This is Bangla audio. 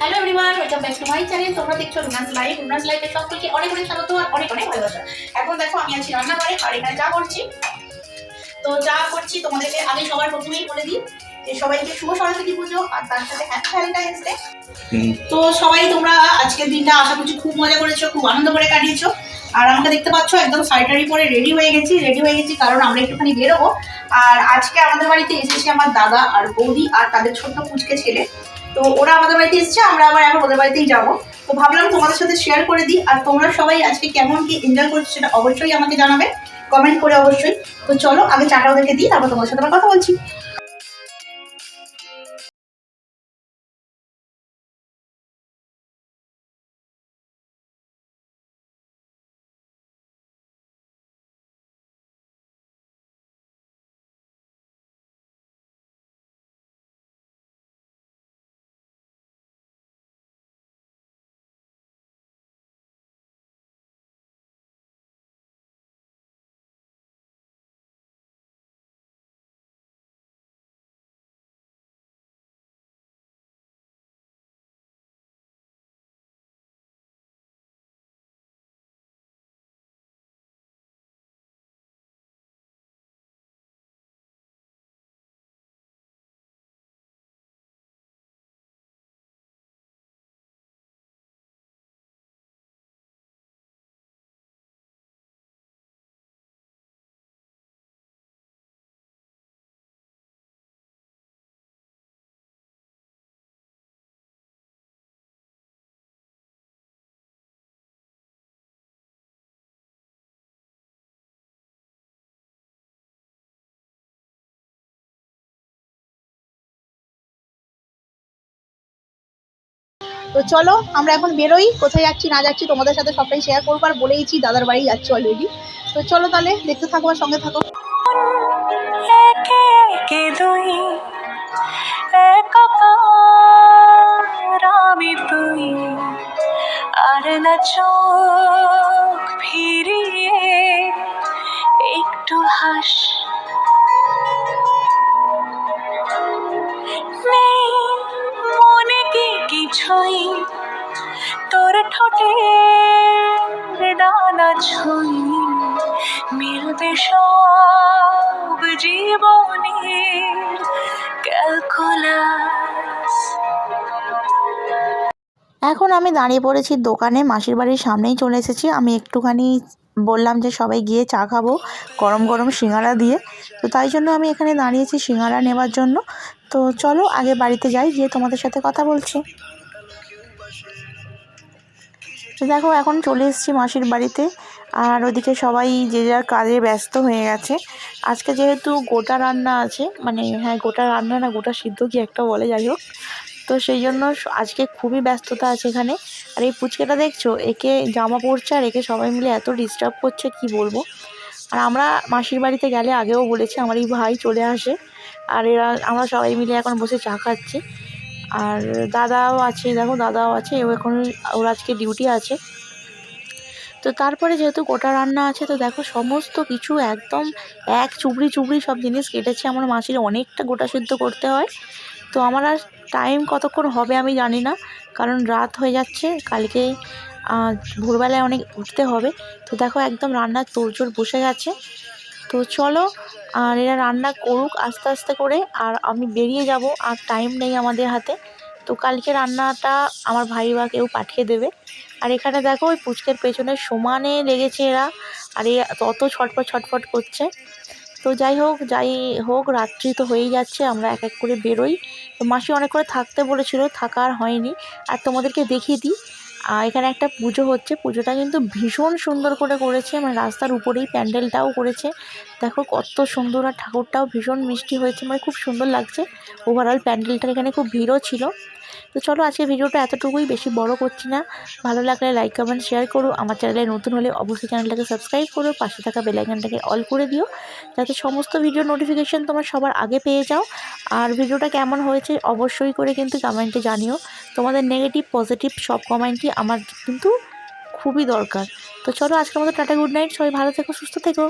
Hello everyone, welcome back to my channel. তোমরা দেখছো রুনাস লাইফ। রুনাস লাইফে সকলকে অনেক অনেক স্বাগত আর অনেক অনেক ভালোবাসা। এখন দেখো আমি আছি রান্নাঘরে আর এখানে চা করছি। তো চা করছি তোমাদেরকে আগে সবার প্রথমেই বলে দিই যে সবাইকে শুভ সরস্বতী পুজো আর তার সাথে হ্যাপি ভ্যালেন্টাইন্স ডে। তো সবাই তোমরা আজকের দিনটা আশা করছি খুব মজা করেছো, খুব আনন্দ করে কাটিয়েছো। আর আমাকে দেখতে পাচ্ছ একদম শাড়ি পরে রেডি হয়ে গেছি কারণ আমরা একটুখানি বেরোবো। আর আজকে আমাদের বাড়িতে এসেছে আমার দাদা আর বৌদি আর তাদের ছোট্ট পুচকে ছেলে। তো ওরা আমাদের বাড়িতে এসেছে, আমরা আবার এখন ওদের বাড়িতেই যাবো। তো ভাবলাম তোমাদের সাথে শেয়ার করে দিই। আর তোমরা সবাই আজকে কেমন কি এনজয় করছো সেটা অবশ্যই আমাকে জানাবে কমেন্ট করে অবশ্যই। তো চলো আগে চাটা ওদেরকে দিই, তারপর তোমাদের সাথে আবার কথা বলছি। তো চলো আমরা এখন বেরোই, কোথায় যাচ্ছি না যাচ্ছি তোমাদের সাথে সবটাই শেয়ার করবো। আর বলেইছি দাদার বাড়ি যাচ্ছি অলরেডি। তো চলো তাহলে দেখতে থাকো আর সঙ্গে থাকো। আর না চোখ ফিরিয়ে একটু হাস, মনে কি কিছুই তোর ঠোঁটে ডানা ছুঁই মিলবে সব জীবনের ক্যালকুলাস। এখন আমি দাঁড়িয়ে পড়েছি দোকানে, মাসির বাড়ির সামনেই চলে এসেছি। আমি একটুখানি বললাম যে সবাই গিয়ে চা খাবো গরম গরম সিঙ্গারা দিয়ে। তো তাই জন্য আমি এখানে দাঁড়িয়েছি সিঙ্গারা নেবার জন্য। তো চলো আগে বাড়িতে যাই, গিয়ে তোমাদের সাথে কথা বলছি। তো দেখো এখন চলে এসেছি মাসির বাড়িতে। আর ওদিকে সবাই যে যার কাজে ব্যস্ত হয়ে গেছে। আজকে যেহেতু গোটা রান্না আছে, মানে হ্যাঁ গোটা রান্না না গোটা সিদ্ধ কি একটা বলে, যাই হোক। তো সেই জন্য আজকে খুবই ব্যস্ততা আছে এখানে। আর এই পুচকেটা দেখছো, একে জামা পরছে আর একে সবাই মিলে এত ডিস্টার্ব করছে কি বলবো। আর আমরা মাসির বাড়িতে গেলে আগেও বলেছি আমার এই ভাই চলে আসে। আর আমরা সবাই মিলে এখন বসে চা খাচ্ছি। আর দাদাও আছে, দেখো দাদাও আছে, ও এখন ওর আজকে ডিউটি আছে। তো তারপরে যেহেতু গোটা রান্না আছে, তো দেখো সমস্ত কিছু একদম এক চুবড়ি সব জিনিস কেটেছে। আমার মাসির অনেকটা গোটা সিদ্ধ করতে হয়। তো আমার আর টাইম কতক্ষণ হবে আমি জানি না, কারণ রাত হয়ে যাচ্ছে, কালকে ভোরবেলায় অনেক উঠতে হবে। তো দেখো একদম রান্নার তোড়জোড় বসে গেছে। তো চলো আর এরা রান্না করুক আস্তে আস্তে করে, আর আমি বেরিয়ে যাব, আর টাইম নেই আমাদের হাতে। তো কালকে রান্নাটা আমার ভাই বা কেউ পাঠিয়ে দেবে। আর এখানে দেখো ওই পুচকের পেছনে সমানে লেগেছে এরা, আর এ তত ছটফট করছে। তো যাই হোক রাত্রি তো হয়েই যাচ্ছে, আমরা এক এক করে বেরোই। তো মাসি অনেক করে থাকতে বলেছিল, থাকা আর হয়নি। আর তোমাদেরকে দেখিয়ে দিই, এখানে একটা পুজো হচ্ছে, পুজোটা কিন্তু ভীষণ সুন্দর করে করেছে, মানে রাস্তার উপরেই প্যান্ডেলটাও করেছে। দেখো কত সুন্দর, আর ঠাকুরটাও ভীষণ মিষ্টি হয়েছে, মানে খুব সুন্দর লাগছে ওভারঅল প্যান্ডেলটার। এখানে খুব ভিড়ও ছিল। তো চলো আজকে ভিডিওটা এতটুকুই, বেশি বড় করছি না। ভালো লাগলে লাইক কমেন্ট শেয়ার করো, আমার চ্যানেলে নতুন হলে অবশ্যই চ্যানেলটাকে সাবস্ক্রাইব করো, পাশে থাকা বেল আইকনটাকে অল করে দিও, যাতে সমস্ত ভিডিও নোটিফিকেশান তোমরা সবার আগে পেয়ে যাও। আর ভিডিওটা কেমন হয়েছে অবশ্যই করে কিন্তু কমেন্টে জানিও। তোমাদের নেগেটিভ পজিটিভ সব কমেন্টই আমার কিন্তু খুবই দরকার। তো চলো আজকের মতো টাটা, গুড নাইট, সবাই ভালো থেকো, সুস্থ থেকো।